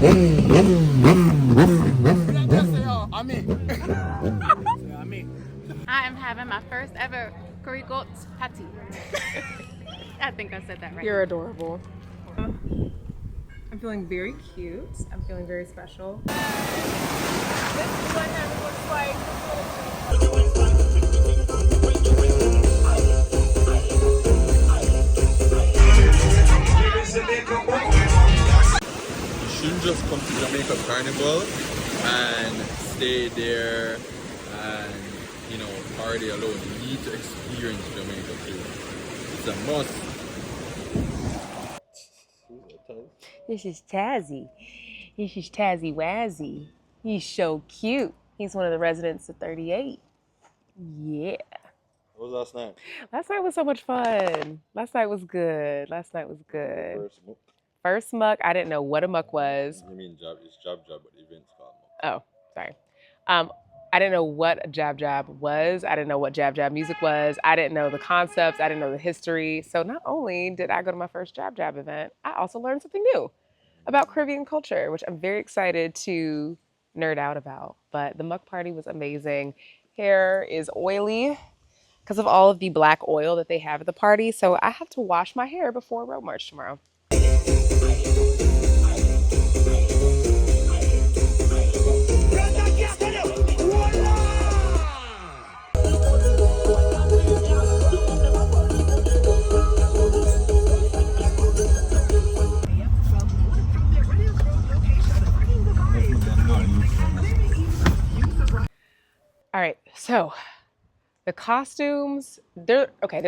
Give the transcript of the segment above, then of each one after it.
I am having my first ever curry goat patty. I think I said that right. You're adorable. I'm feeling very cute. I'm feeling very special. This is what heaven looks like. You shouldn't just come to Jamaica Carnival and stay there and, you know, party alone. You need to experience Jamaica too. It's a must. This is Tazzy. This is Tazzy Wazzy. He's so cute. He's one of the residents of 38. Yeah. What was last night? Last night was so much fun. Last night was good. First muck. I didn't know what a muck was. You mean job? It's job, but the event's called muck. Oh, sorry. I didn't know what a jab was. I didn't know what jab music was. I didn't know the concepts. I didn't know the history. So not only did I go to my first jab event, I also learned something new about Caribbean culture, which I'm very excited to nerd out about. But the muck party was amazing. Hair is oily because of all of the black oil that they have at the party. So I have to wash my hair before Road March tomorrow. All right, so the costumes, there's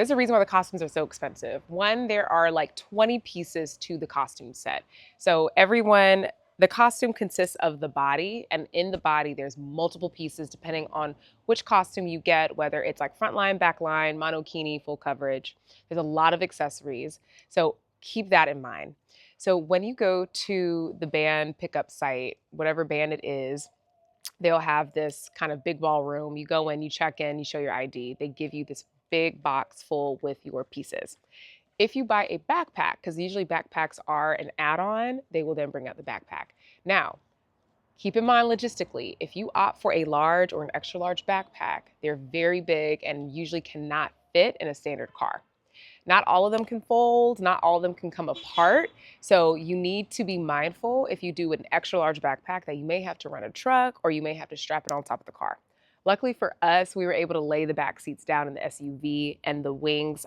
a reason why the costumes are so expensive. One, there are like 20 pieces to the costume set. So the costume consists of the body, and in the body, there's multiple pieces depending on which costume you get, whether it's like front line, back line, monokini, full coverage. There's a lot of accessories. So keep that in mind. So when you go to the band pickup site, whatever band it is, they'll have this kind of big ballroom. You go in, you check in, you show your ID. They give you this big box full with your pieces. If you buy a backpack, because usually backpacks are an add-on, they will then bring out the backpack. Now, keep in mind logistically, if you opt for a large or an extra large backpack, they're very big and usually cannot fit in a standard car. Not all of them can fold, not all of them can come apart. So you need to be mindful if you do an extra large backpack that you may have to rent a truck or you may have to strap it on top of the car. Luckily for us, we were able to lay the back seats down in the SUV, and the wings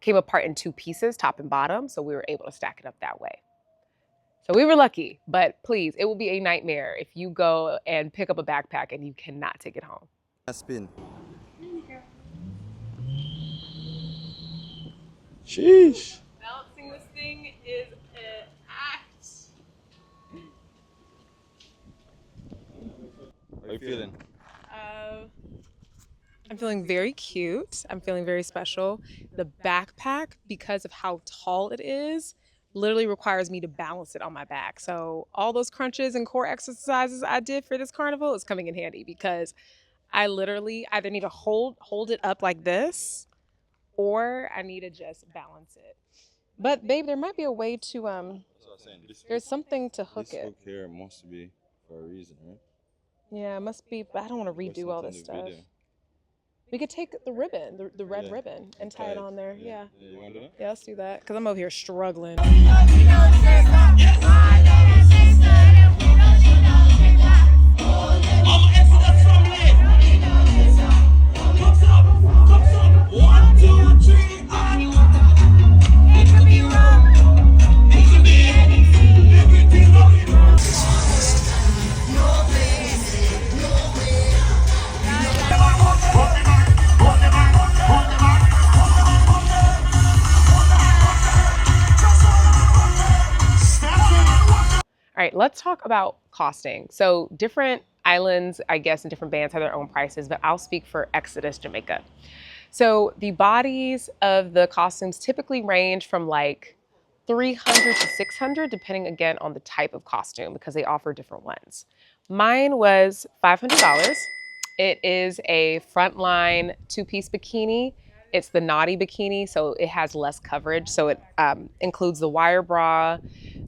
came apart in two pieces, top and bottom. So we were able to stack it up that way. So we were lucky, but please, it will be a nightmare if you go and pick up a backpack and you cannot take it home. Spin. Sheesh. Balancing this thing is an act. How are you feeling? I'm feeling very cute. I'm feeling very special. The backpack, because of how tall it is, literally requires me to balance it on my back. So all those crunches and core exercises I did for this carnival is coming in handy because I literally either need to hold it up like this, or I need to just balance it. But babe, there might be a way to there's something to hook this it. hook here must be for a reason, right? Yeah, it must be, but I don't want to redo all this stuff. We could take the ribbon, the red ribbon, and tie it on there. Yeah. You want to do that? Yeah, let's do that. Because I'm over here struggling. All right, let's talk about costing. So different islands, I guess, and different bands have their own prices, but I'll speak for Exodus, Jamaica. So the bodies of the costumes typically range from like $300 to $600, depending again on the type of costume, because they offer different ones. Mine was $500. It is a frontline two-piece bikini. It's the naughty bikini, so it has less coverage. So it includes the wire bra,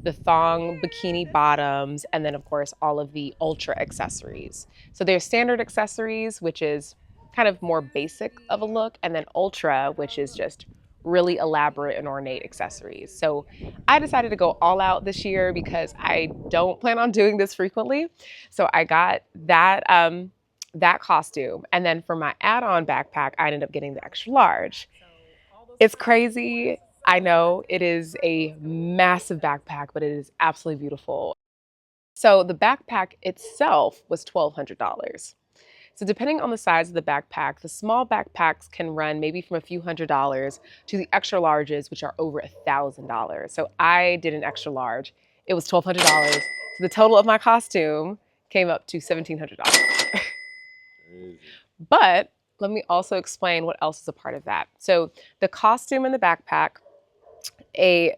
the thong bikini bottoms, and then of course all of the ultra accessories. So there's standard accessories, which is kind of more basic of a look, and then ultra, which is just really elaborate and ornate accessories. So I decided to go all out this year because I don't plan on doing this frequently. So I got that costume. And then for my add-on backpack, I ended up getting the extra large. It's crazy. I know it is a massive backpack, but it is absolutely beautiful. So the backpack itself was $1,200. So depending on the size of the backpack, the small backpacks can run maybe from a few $100s to the extra larges, which are over $1,000. So I did an extra large. It was $1,200. So the total of my costume came up to $1,700. But let me also explain what else is a part of that. So the costume and the backpack,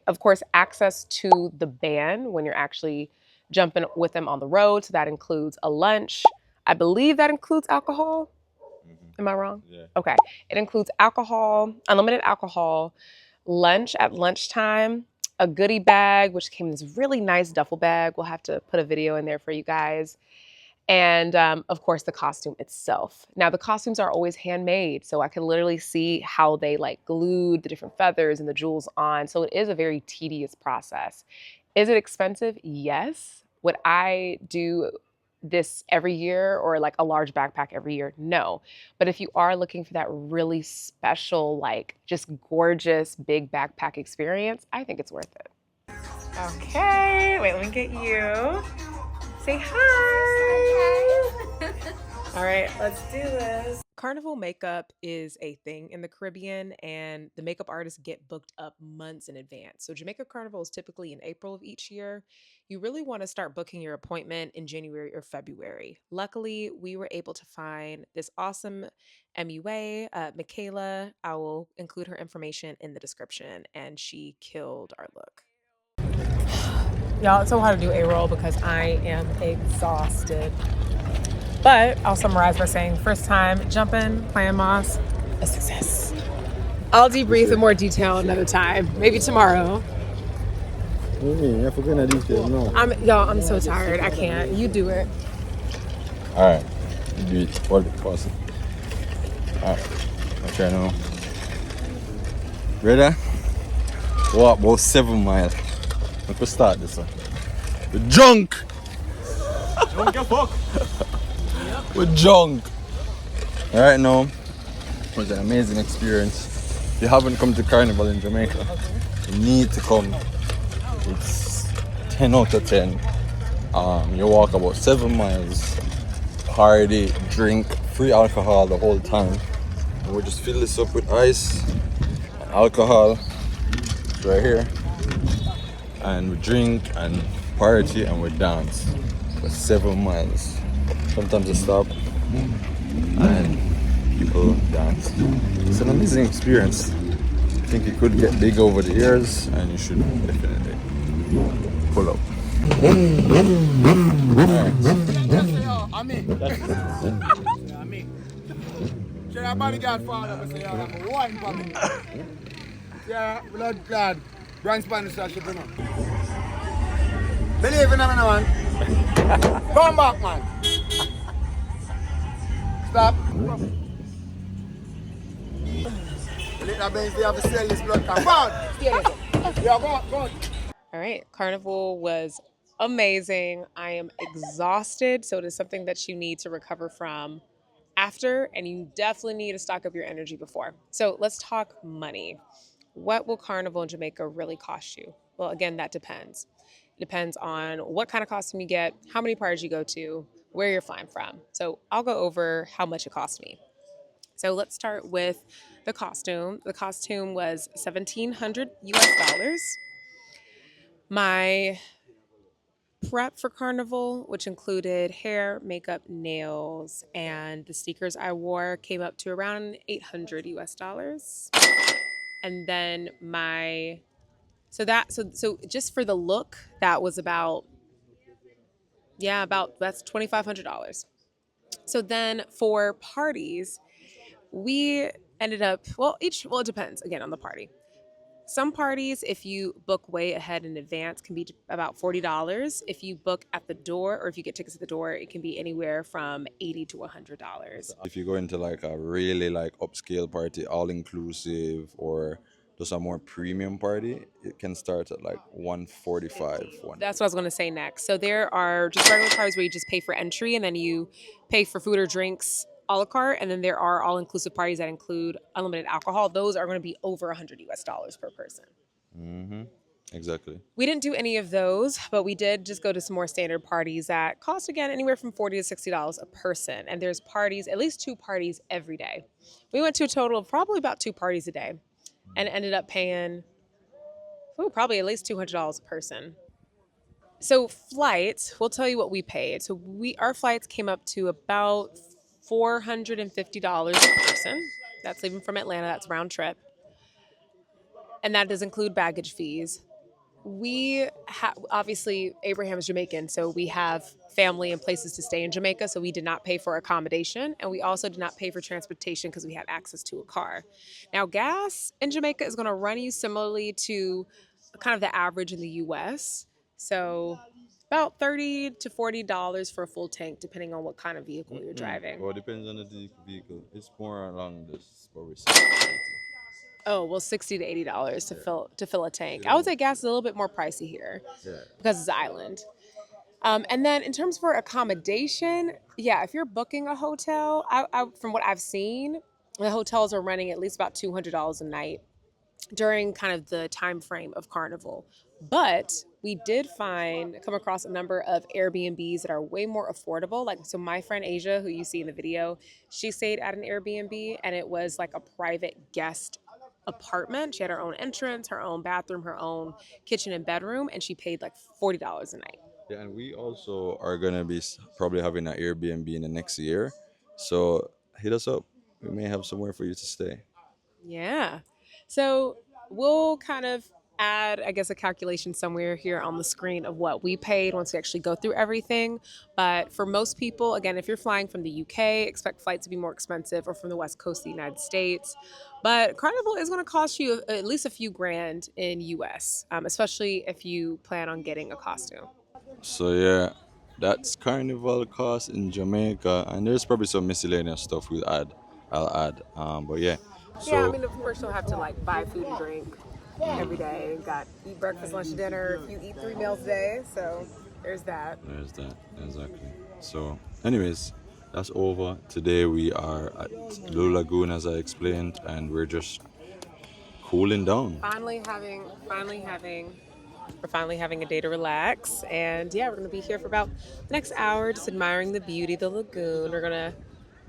of course, access to the band when you're actually jumping with them on the road. So that includes a lunch. I believe that includes alcohol. Am I wrong? Yeah. Okay. It includes alcohol, unlimited alcohol, lunch at lunchtime, a goodie bag, which came in this really nice duffel bag. We'll have to put a video in there for you guys. And of course, the costume itself. Now, the costumes are always handmade, so I can literally see how they like glued the different feathers and the jewels on. So it is a very tedious process. Is it expensive? Yes. Would I do this every year or like a large backpack every year? No. But if you are looking for that really special, like just gorgeous big backpack experience, I think it's worth it. Okay, wait, let me get you. Say hi. All right, let's do this. Carnival Makeup is a thing in the Caribbean, and the makeup artists get booked up months in advance. So Jamaica Carnival is typically in April of each year. You really want to start booking your appointment in January or February. Luckily, we were able to find this awesome MUA, Michaela. I will include her information in the description, and she killed our look. Y'all, it's so hard to do A-roll because I am exhausted. But I'll summarize by saying first time jumping, playing Moss, a success. I'll debrief in more detail another time, maybe tomorrow. I forgot the details, no. I'm so tired. I can't. You do it. All right, you do it. Hold it, pause it. All right, I'll try now. Ready? Walk about 7 miles. Let's start this one. We're drunk. Don't give a fuck. We're drunk. All right, now it was an amazing experience. If you haven't come to Carnival in Jamaica, you need to come. It's 10 out of 10. You walk about 7 miles, party, drink, free alcohol the whole time. And we'll just fill this up with ice and alcohol right here. And we drink and party and we dance for 7 miles. Sometimes we stop and people dance. It's an amazing experience. I think it could get big over the years and you should definitely pull up. Bodyguard father, I say, I'm one for me. Yeah, blood clad. Grand Spanish ship, you know. Believe in me, man. Come back, man. Stop. Little Benz, they have to sell this blood. Come on. Yeah, go on. All right, Carnival was amazing. I am exhausted, so it is something that you need to recover from after, and you definitely need to stock up your energy before. So let's talk money. What will Carnival in Jamaica really cost you? Well, again, that depends. It depends on what kind of costume you get, how many parties you go to, where you're flying from. So I'll go over how much it cost me. So let's start with the costume. The costume was $1,700 US. My prep for Carnival, which included hair, makeup, nails, and the sneakers I wore, came up to around $800 US. And then so just for the look, that was that's $2,500. So then for parties, we ended up, well, it depends again on the party. Some parties, if you book way ahead in advance, can be about $40. If you book at the door or if you get tickets at the door, it can be anywhere from $80 to $100. If you go into like a really like upscale party, all inclusive, or just a more premium party, it can start at like 145. That's what I was going to say next. So there are just regular parties where you just pay for entry and then you pay for food or drinks a la carte. And then there are all inclusive parties that include unlimited alcohol. Those are going to be over $100 per person. Mm-hmm. Exactly. We didn't do any of those, but we did just go to some more standard parties that cost, again, anywhere from $40 to $60 a person. And there's parties, at least 2 parties every day. We went to a total of probably about 2 parties a day and ended up paying probably at least $200 a person. So flights, we'll tell you what we paid. So our flights came up to about $450 a person. That's leaving from Atlanta. That's round trip. And that does include baggage fees. Obviously, Abraham is Jamaican, so we have family and places to stay in Jamaica, so we did not pay for accommodation, and we also did not pay for transportation because we had access to a car. Now, gas in Jamaica is going to run you similarly to kind of the average in the U.S., so about $30 to $40 for a full tank, depending on what kind of vehicle you're driving. Well, it depends on the vehicle. It's more along this, but we're Oh, well, $60 to $80 to fill a tank. I would say gas is a little bit more pricey here because it's island. And then in terms for accommodation, if you're booking a hotel, from what I've seen, the hotels are running at least about $200 a night during kind of the time frame of Carnival. But we did come across a number of Airbnbs that are way more affordable. So my friend Asia, who you see in the video, she stayed at an Airbnb and it was like a private guest apartment. She had her own entrance, her own bathroom, her own kitchen and bedroom, and she paid like $40 a night. Yeah, and we also are gonna be probably having an Airbnb in the next year, so hit us up. We may have somewhere for you to stay. Yeah, so we'll kind of add, I guess, a calculation somewhere here on the screen of what we paid once we actually go through everything. But for most people, again, if you're flying from the UK, expect flights to be more expensive, or from the West Coast of the United States. But Carnival is going to cost you at least a few grand in US, especially if you plan on getting a costume. So yeah, that's Carnival cost in Jamaica, and there's probably some miscellaneous stuff I'll add. But yeah. So Yeah, I mean, of course, you'll have to like buy food and drink every day. Eat breakfast, lunch, dinner. You eat 3 meals a day, so there's that. There's that, exactly. So, anyways, that's over. Today we are at Blue Lagoon, as I explained, and we're just cooling down. We're finally having a day to relax, and we're gonna be here for about the next hour, just admiring the beauty of the lagoon. We're gonna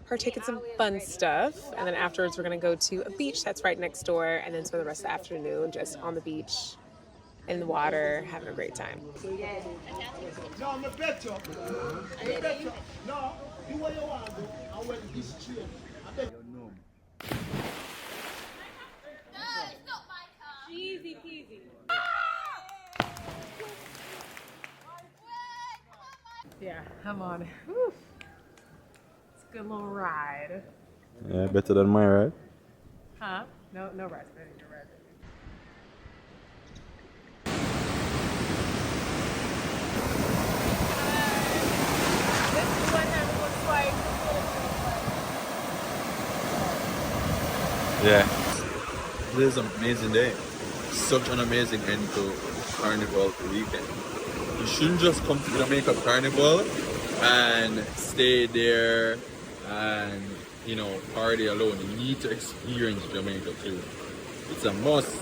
partake in some fun stuff, and then afterwards we're gonna go to a beach that's right next door, and then spend the rest of the afternoon just on the beach, in the water, having a great time. Easy peasy. Yeah, come on. Whew. It's a good little ride. Yeah, better than my ride. Huh? No rides better than your ride. This is what heaven looks like. Yeah. This is an amazing day. Such an amazing end to Carnival weekend. You shouldn't just come to Jamaica Carnival and stay there and party alone. You need to experience Jamaica too. It's a must.